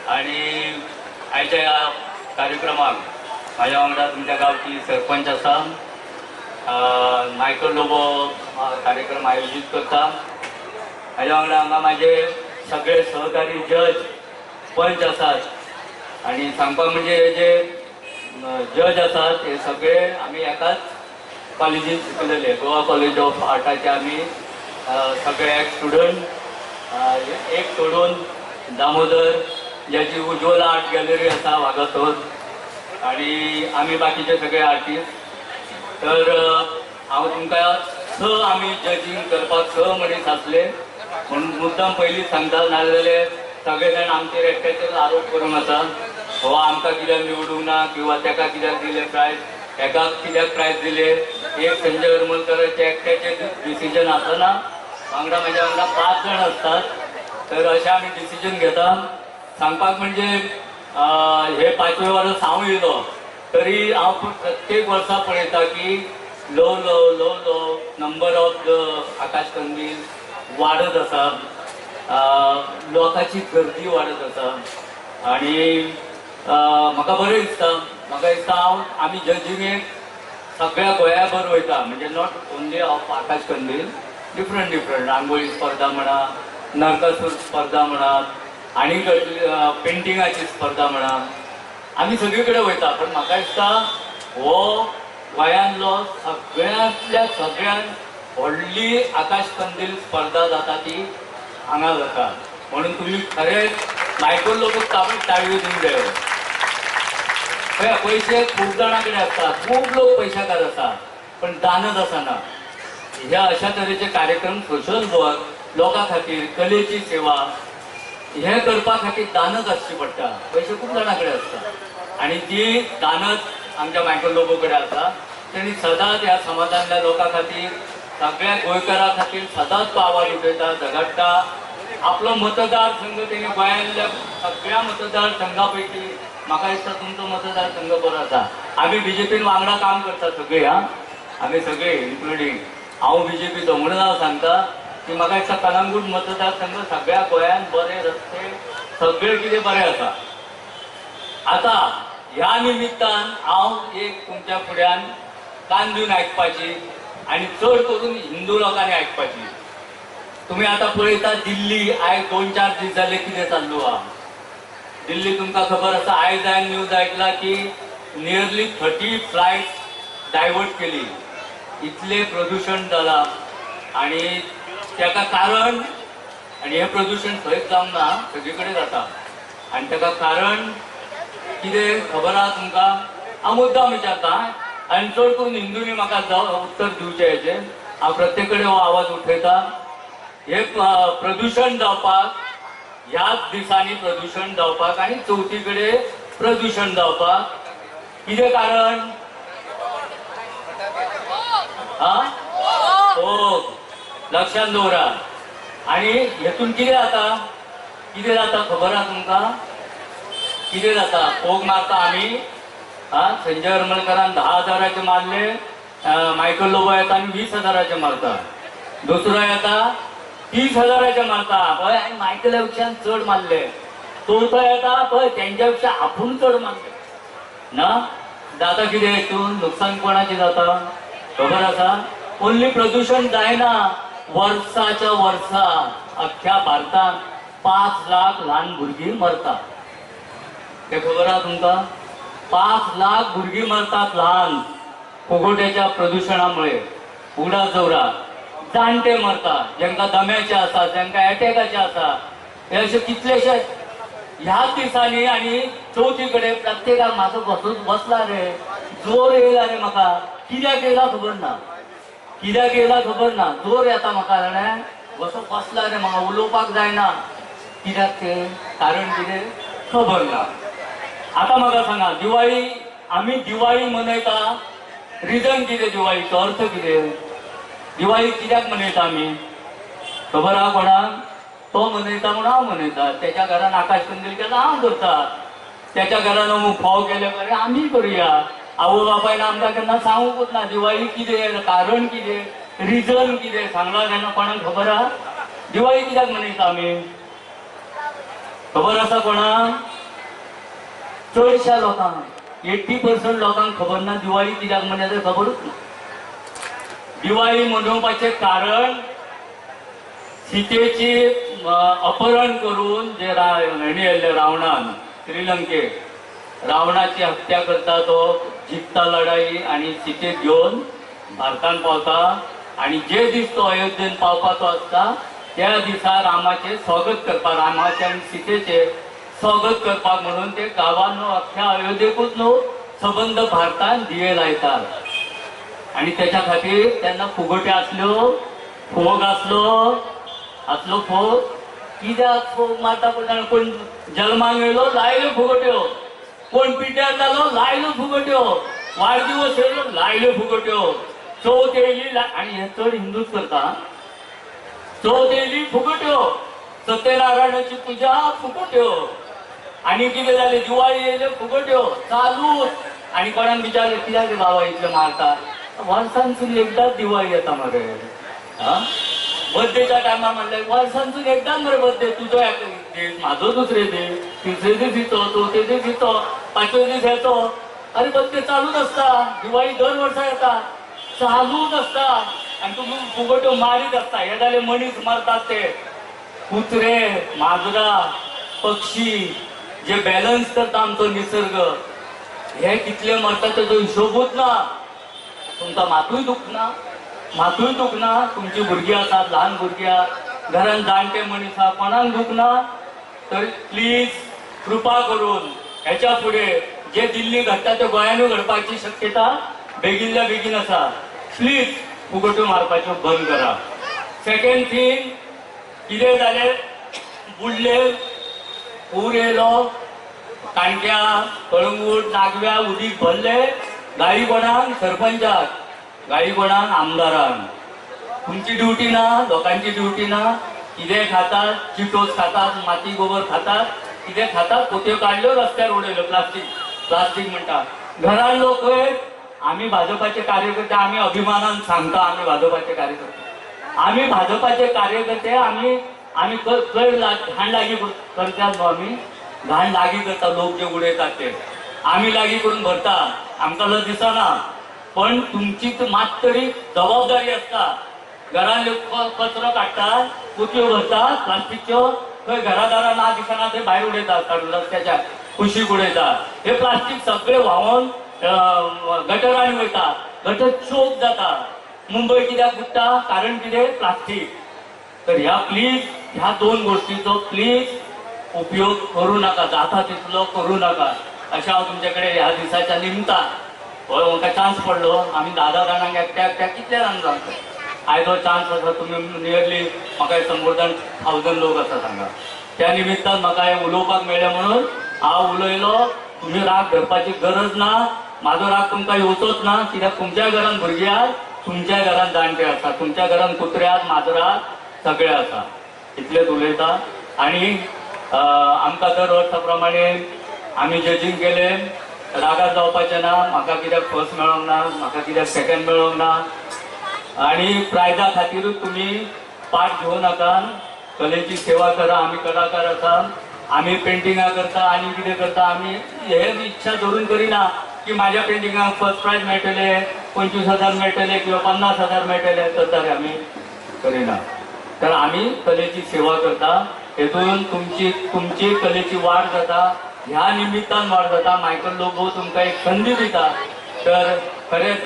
आणि आयच्या ह्या कार्यक्रमाक माझ्या वांगडा तुमच्या गावची सरपंच आसा, मायकल लोबो कार्यक्रम आयोजित करता। माझ्या वांगडा हांगा माझे सगळे सहकारी जज पंच आसात आणि सांगपाक म्हणजे हे जे जज आसात हे सगळे आम्ही एकाच कॉलेजीत शिकलेले, गोवा कॉलेज ऑफ आर्टाचे आम्ही सगळे एक स्टुडंट। एक सोडून दामोदर ज्याची उज्ज्वल आर्ट गॅलरी आसा वागातोर, आणि आम्ही बाकीचे सगळे आर्टिस्ट। तर हांव तुमकां आमी जजींग करपाक मनीस आसले म्हणून मुद्दाम पयलींच सांगता, नाजाल्यार सगळे जाण आमचेर एकट्याचेर आरोप करूंक आसा, हो आमकां कित्याक निवडूंक ना किंवा तेका कित्याक दिले प्रायज, एका कित्याक प्रायज दिले। एक संजय हरमलकराचे एकट्याचे डिसिजन आसना, वांगडा म्हाज्या वांगडा 5 जाण असतात। तर अशें आमी डिसिजन घेता। सांगपाक म्हणजे हे 5वें वर्स हांव येयलो तरी हांव प्रत्येक वर्सा पळयता की लो लो लो लो नंबर ऑफ द आकाश कंदील वाडत आसा, लोकांची गर्दी वाडत आसा। आणि म्हाका बरें दिसता, आमी जजींगेक सगळ्या गोंयाभर वयता, म्हणजे नॉट ओन्ली ऑफ आकाश कंदील, डिफरंट रांगोळी स्पर्धा म्हणा, नरकासूर स्पर्धा म्हणा, आणि पेंटिंगाची स्पर्धा म्हणा, आमी सगळे कडेन वयता। पण म्हाका दिसता हो गोंयांतलो सगळ्यांतल्या सगळ्यात व्हडली आकाश कंदील स्पर्धा जाता ती हांगा जाता, म्हणून तुमी खरेंच मायकल लोबोक ताळयो दिवंक जायो। पैसे खूब जाणां कडेन आसता, खूब लोक पैशाकार आसा, पण दानच आसना। ह्या अशा तरेचे कार्यक्रम, सोशल वर्क, लोकां खातीर कलेची सेवा हे करपा खातीर दानच आसची पडटा। पैसे खूब जाणां कडेन आसता आणि ती दानच आमच्या मायकल लोबो कडेन आसा। तेणी सदांच ह्या समाजांतल्या लोकां खातीर, सगळ्या गोंयकारां खातीर सदांच तो आवाज उठयता, झगडटा। आपलो मतदारसंघ तेणी गोंयांतल्या सगळ्या मतदारसंघा पैकी म्हाका दिसता तुमचो मतदारसंघ बरो आसा। आमी बीजेपीन वांगडा काम करता सगळे, आमी सगळे इन्क्लुडींग हांव बीजेपीचो, म्हणून हांव सांगता की म्हाका दिसता कलंगूट मतदारसंघ सगळ्या गोंयांत बरे रस्ते सगळे कितें बरें आसा। आता ह्या निमित्तान हांव एक तुमच्या फुड्यान कान दिवन आयकपाची आणि चड करून हिंदू लोकांनी आयकपाची। तुम्ही आता पळयता दिल्ली आयज 2-4 दीस जाले कितें चालू आहा। दिल्ली तुमकां खबर आसा, आयज हांवें न्यूज आयकला की नियरली 30 फ्लायट्स डायवर्ट केली, इतले प्रदूषण जाला। आणि त्याका कारण, आणि हे प्रदूषण थंयच जावंक ना, सगळे कडेन जाता, आणि ताका कारण कितें खबर आहा तुमकां? हांव मुद्दाम विचारता आनी चड करून हिंदूंनी म्हाका उत्तर दिवचें हेचें। हांव प्रत्येक कडेन हो आवाज उठयता, हे प्रदूषण जावपाक, ह्याच दिसांनी प्रदूषण जावपाक आणि चवथी कडेन प्रदूषण जावपाक कितें कारण? लक्षात दवरा। आणि हेतून कितें जाता खबर आहा तुमकां? कितें जाता? फोग मारता आमी, संजय हरमलकरान 10,000चे मारले, मायकल लोबो येता आनी 20,000चे मारता, दुसरो येता 30,000चे मारता, पळय आनी मायकला पेक्षा चड मारले, चवथो येता पळय तेंच्या पेक्षा आपूण चड मारले ना। जाता कितें हेतून? नुकसान कोणाचें जाता खबर आसा? ओन्ली प्रदूषण जायना, वर्साच्या वर्सा अख्ख्या भारतांत 5 लाख ल्हान भुरगीं मरतात, ते खबर आहा तुमकां? 5 लाख भुरगीं मरतात ल्हान फुगोट्याच्या प्रदूषणामुळे, उडा जोरात। जाणटे मरतात, जांकां दम्याचे आसा, जांकां एटॅकाचे आसा, हे अशे कितलेशे ह्याच दिसांनी। आणि चवथी कडेन प्रत्येकाक म्हाजो बसला रे, जोर येयला रे म्हाका, कित्याक येयला खबर ना, जोर येता म्हाका जाणा, कसो बसला रे म्हाका, उलोवपाक जायना, कित्याक ते कारण कितें खबर ना। आता म्हाका सांगा, दिवाळी आमी दिवाळी मनयता, रिजन कितें दिवाळीचो अर्थ कितें? दिवाळी कित्याक मनयता आमी खबर आहा कोणाक? तो मनयता म्हणून हांव मनयता, त्याच्या घरान आकाश कंदील केला हांव करता, त्याच्या घरान अमूक फोव केले बरें आमी करुया। आवय बापायन आमकां केन्ना सांगूंकूच ना दिवाळी कितें, कारण कितें, रिजन कितें सांगला केन्ना कोणाक खबर आहा? दिवाळी कित्याक मनयता आमी खबर आसा कोणाक? चडशा लोकांक 80% लोकांक खबर ना दिवाळी कित्याक मनयता खबरूच ना. दिवाळी मनोवपाचें कारण सीतेची अपहरण करून जे हेणी येयल्ले रावणान श्रीलंकेक रावणाची हत्या करता तो जिखता लढाई आणि सीतेक घेवन भारतान पावता आणि जे दीस तो अयोध्येन पावपाचो आसता त्या दिसा रामाचे स्वागत करपाक रामाचे आनी सीतेचे स्वागत करपाक म्हणून ते गांवान अख्ख्या अयोध्येकूच न्हू सबंद भारतान दिये लायतात आणि त्याच्या खातीर तेन्ना फुगट्यो आसल्यो फोग आसलो फोग कित्याक फोग मारता कोण जल्माक येयलो लायल्यो फुगट्यो कोण पिड्ड्यार जालो लायल्यो फुगट्यो वाडदिवस येयलो लायल्यो फुगट्यो चवथ येयली आनी हे चड हिंदूच करता चवथ येयली फुगट्यो सत्यनारायणाची पुजा फुगट्यो आणि कितें जालें दिवाळी येयल्यो फुगट्यो चालूच आणि कोणाक विचारलें कित्याक रे बाबा इतले मारता वर्सांसून एकदाच दिवाळी येता मरे बर्थडेच्या टायमार म्हणलें वर्सांसून एकदाच मरे बर्थडे तुजो दीस म्हाजो दुसरे दीस तिसरे दीस येतो चवथे दीस येतो पांचवे दीस येतो अरे बर्थडे चालूच आसता दिवाळी दर वर्सा येता चालूच आसता आणि तुम्ही फुगट्यो मारीत आसता हे जाले मनीस मारतात ते कुत्रे माजरां पक्षी जे बॅलन्स करता आमचो निसर्ग हे कितले मरता तेजो हिशोबूच ना. तुमकां मातूय दुखना तुमची भुरगीं आसात ल्हान भुरगीं आसात घरान जाणटे मनीस आसा कोणाक दुखना तर प्लीज कृपा करून हेच्या फुडें जे दिल्ली घडटा ते गोंयानूय घडपाची शक्यता बेगिनल्या बेगीन आसा. प्लीज फुगट्यो मारपाच्यो बंद करा. सेकंड थिंग कितें जालें बुडले पूर येयलो काणक्या कळंगूट नागव्या उदीक भरले गाळी कोणाक सरपंचाक गाळी कोणाक आमदारांक. तुमची ड्युटी ना लोकांची ड्युटी ना कितें खातात चिटोस खातात माती गोबर खातात कितें खातात पोतयो काडल्यो रस्त्यार उडयल्यो प्लास्टीक म्हणटा. घरान लोक आमी भाजपाचे कार्यकर्ते आमी अभिमानान सांगता आमी भाजपाचे कार्यकर्ते आमी घाण लागी करतात न्हू आमी घाण लागी करता लोक जे उडयतात ते आमी लागी करून भरता आमकां लज दिसना पण तुमची मात तरी जबाबदारी आसता. घरान कचरो काडटात पोतयो भरतात प्लास्टीकच्यो खंय घरादारां ना दिसना ते भायर उडयतात काडून रस्त्याच्या कुशीक उडयतात हे प्लास्टीक सगळे व्हांवून गटरांनी वयता गटर चोक जाता. मुंबय कित्याक बुडटा कारण कितें प्लास्टीक. तर ह्या दोन गोष्टीचो प्लीज उपयोग करू नका जाता तितलो करू नका अशें हांव तुमचे कडेन ह्या दिसाच्या निमतान म्हाका चान्स पडलो आमी 10 जाणांक एकट्या कितले जाण जाता आयजो चान्स आसा तुमी नियरली म्हाका 100,000 लोक आसात हांगा त्या निमित्तान म्हाका हें उलोवपाक मेळ्ळें म्हणून हांव उलयलो. तुमी राग धरपाची गरज ना म्हाजो राग तुमकां येवचोच ना कित्याक तुमच्या घरान भुरगीं आसात तुमच्या घरान जाणटे आसात तुमच्या घरान कुत्रे आसात माजरां आसात सगळे आसा इतलेच उलयता. आणि आमकां दर वर्सा प्रमाणे आमी जजींग केले रागार जावपाचें ना म्हाका कित्याक फर्स्ट मेळोंक ना म्हाका कित्याक सेकंड मेळोंक ना आणि प्रायजा खातीरूच तुमी पार्ट घेवं नाका. कलेची सेवा करा आमी कलाकार आसा आमी पेंटिंगां करता आनी कितें करता आमी हे इच्छा धरून करिना की म्हाज्या पेंटिंगाक फर्स्ट प्रायज मेळटले 25,000 मेळटले किंवा 50,000 मेळटले तरी आमी करिना. तर आमी कलेची सेवा करता हेतून तुमची कलेची वाड जाता ह्या निमित्तान वाड जाता. मायकल लोबो तुमकां एक संदी दिता तर खरेंच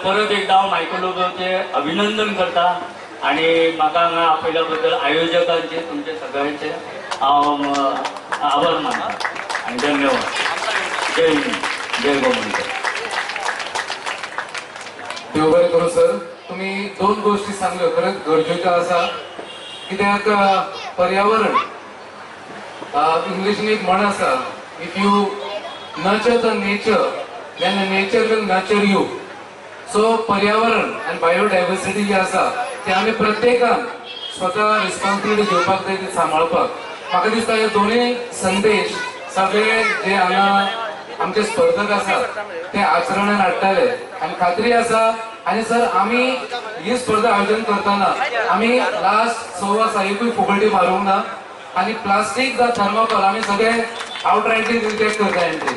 परत एकदा हांव मायकल लोबोचे अभिनंदन करता आणि म्हाका हांगा आपयल्या बद्दल आयोजकांचे तुमचे सगळ्यांचे हांव आभार मानता आणि धन्यवाद. जय हिंद जय गोमंतक. देव बरें करूं सर. तुम्ही 2 गोष्टी सांगल्यो खरंच गरजेच्यो आसा कित्याक पर्यावरण इंग्लिशीन एक म्हण आसा if you nurture the nature then the nature will nurture you. So पर्यावरण आनी बायोडायवर्सिटी जी आसा ती आमी प्रत्येकान स्वता रिस्पॉन्सिबिलिटी घेवपाक जाय ती सांबाळपाक. म्हाका दिसता हे दोनूय संदेश सगळे जे हांगा आमचे स्पर्धक आसात ते आचरणान हाडटाले आनी खात्री आसा. आणि सर आम्ही ही स्पर्धा आयोजन करताना आम्ही लास्ट 6 सायकूय फुगडी मारूंक ना आणि प्लास्टीक जा थर्माकोल आम्ही सगळे आउटरायटली रिजेक्ट करता एंट्री